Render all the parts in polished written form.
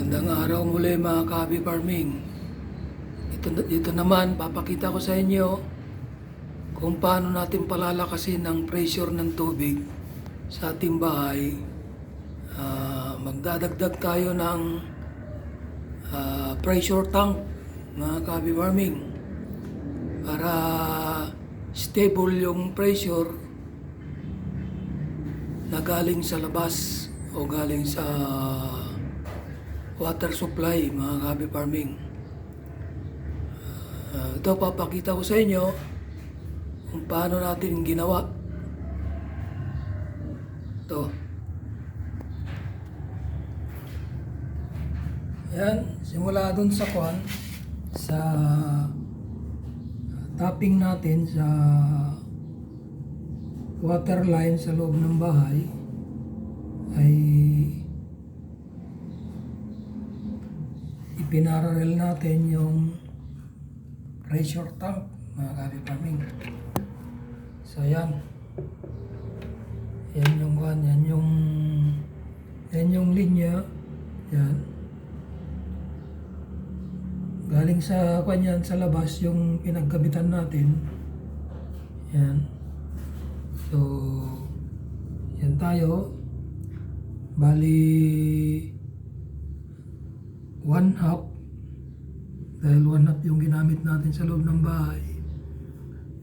Magandang araw muli mga ka-hobby farming. Dito naman, papakita ko sa inyo kung paano natin palalakasin ang pressure ng tubig sa ating bahay. Magdadagdag tayo ng pressure tank mga ka-hobby farming para stable yung pressure na galing sa labas o galing sa water supply mga ka-hobby farming. Ito papakita ko sa inyo kung paano natin ginawa. Ito. Yan, simula dun sa sa tapping natin sa water line sa loob ng bahay ay ipinararel natin yung pressure tank mga ka-hobby farming. So yan yung linya yan galing sa kanyan sa labas yung pinagkabitan natin yan. So yan tayo, bali 1/2 dahil 1/2 yung ginamit natin sa loob ng bahay.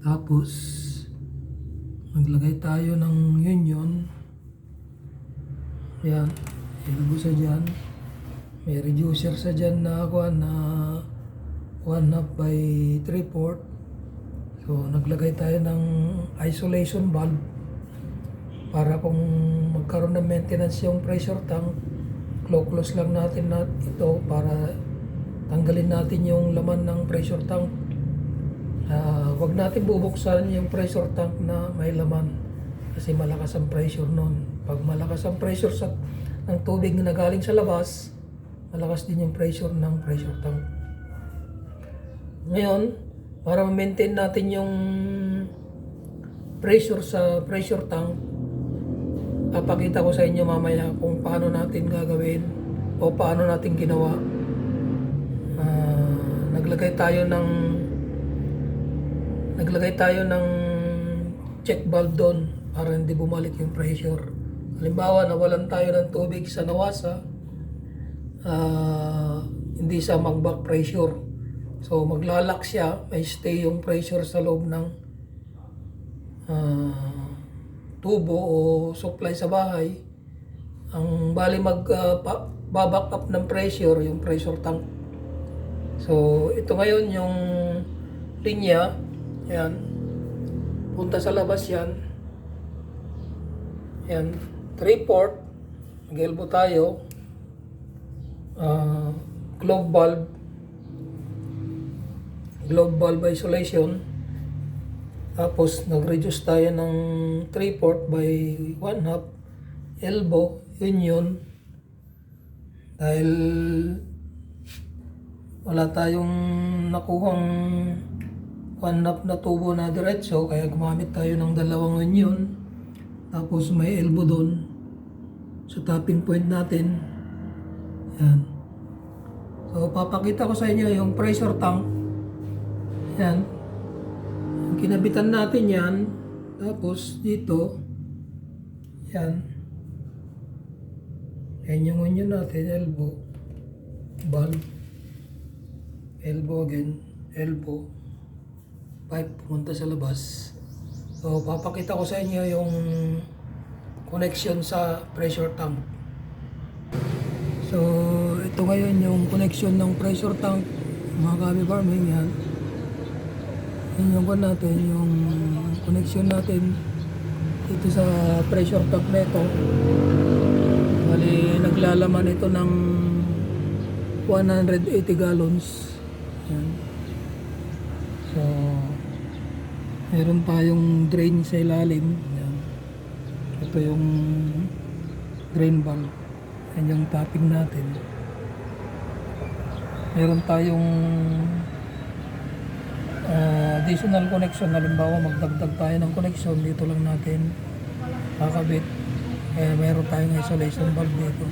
Tapos maglagay tayo ng union yan, ilagay sa dyan, may reducer sa dyan na 1/2 by 3/4. So naglagay tayo ng isolation valve para kung magkaroon ng maintenance yung pressure tank, close lang natin ito para tanggalin natin yung laman ng pressure tank. Wag natin bubuksan yung pressure tank na may laman kasi malakas ang pressure nun. Pag malakas ang pressure ng tubig na galing sa labas, malakas din yung pressure ng pressure tank. Ngayon, para ma-maintain natin yung pressure sa pressure tank, papakita ko sa inyo mamaya kung paano natin gagawin o paano natin ginawa. Naglagay tayo ng check valve doon para hindi bumalik yung pressure. Halimbawa, nawalan tayo ng tubig sa nawasa, hindi siya mag-back pressure. So maglalak siya, may stay yung pressure sa loob ng tubo o supply sa bahay. Ang bali back up ng pressure, yung pressure tank. So ito ngayon yung linya, yan, punta sa labas yan. Yan, 3/4, mag-elbow tayo, globe valve isolation. Tapos nag-reduce tayo ng 3/4 by 1/2 elbow union dahil wala tayong nakuhang 1/2 na tubo na diretso, kaya gumamit tayo ng dalawang union. Tapos may elbow doon sa tapping point natin. Yan. So papakita ko sa inyo yung pressure tank. Yan. Kinabitan natin yan. Tapos dito, yan. Yan yung union natin, elbow, valve, elbow again, elbow, pipe pumunta sa labas. So papakita ko sa inyo yung connection sa pressure tank. So ito ngayon yung connection ng pressure tank mga ka-hobby farming. Yan. Yan yung yung connection natin dito sa pressure tank na ito. Bali naglalaman ito ng 180 gallons. Yan. So meron tayong drain sa ilalim. Yan. Ito yung drain valve. Yan yung tapping natin. Meron tayong additional connection. Halimbawa magdagdag tayo ng connection, dito lang natin kakabit. Meron tayong isolation valve dito.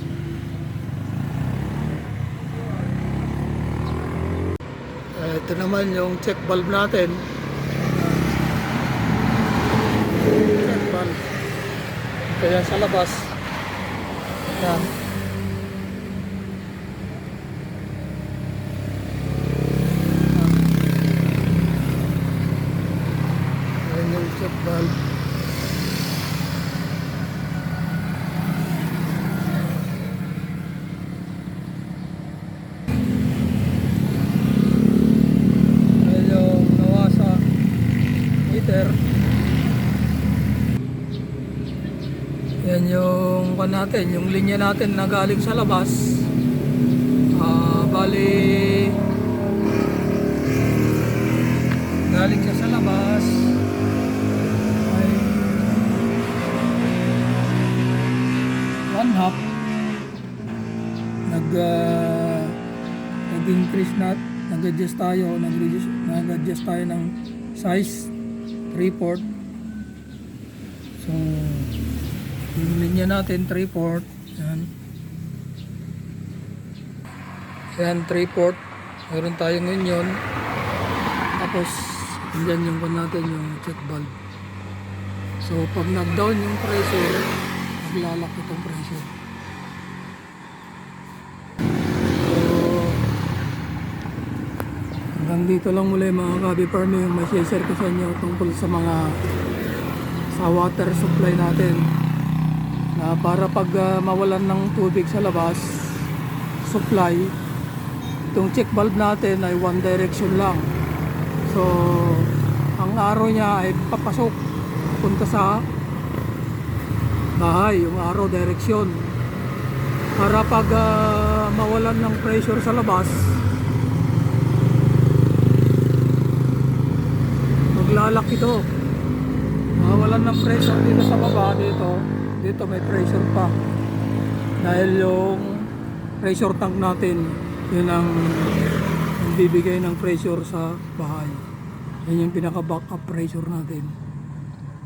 ito naman yung check valve natin. Check valve. Ito yan sa labas. Yan. Yan yung check valve. Yan yung nawasa meter. Yan yung natin, yung linya natin na galing sa labas. Bali galing siya sa labas ay 1/2 nag-increase nag-adjust tayo ng size 3/4. So yung linya natin 3/4 yan 3/4. Meron tayong union. Tapos andyan yung natin yung check valve. So pag nag-down yung pressure, maglalak itong pressure. So hanggang dito lang muli mga Kabi Farm yung may share ko sa inyo tungkol sa water supply natin, na para pag mawalan ng tubig sa labas supply, itong check valve natin ay one direction lang. So ang araw niya ay papasok punta sa bahay, yung araw direction, para pag mawalan ng pressure sa labas, maglalak ito. Mawalan ng pressure dito sa baba, dito may pressure pa, dahil yung pressure tank natin yun ang bibigay ng pressure sa bahay. Yan yung pinaka backup pressure natin.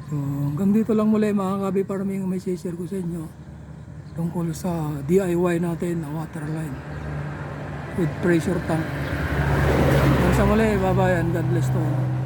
So hanggang dito lang muli mga Kabi Farming, may share ko sa inyo tungkol sa DIY natin na water line with pressure tank. Hanggang sa muli, bye bye and God bless to all.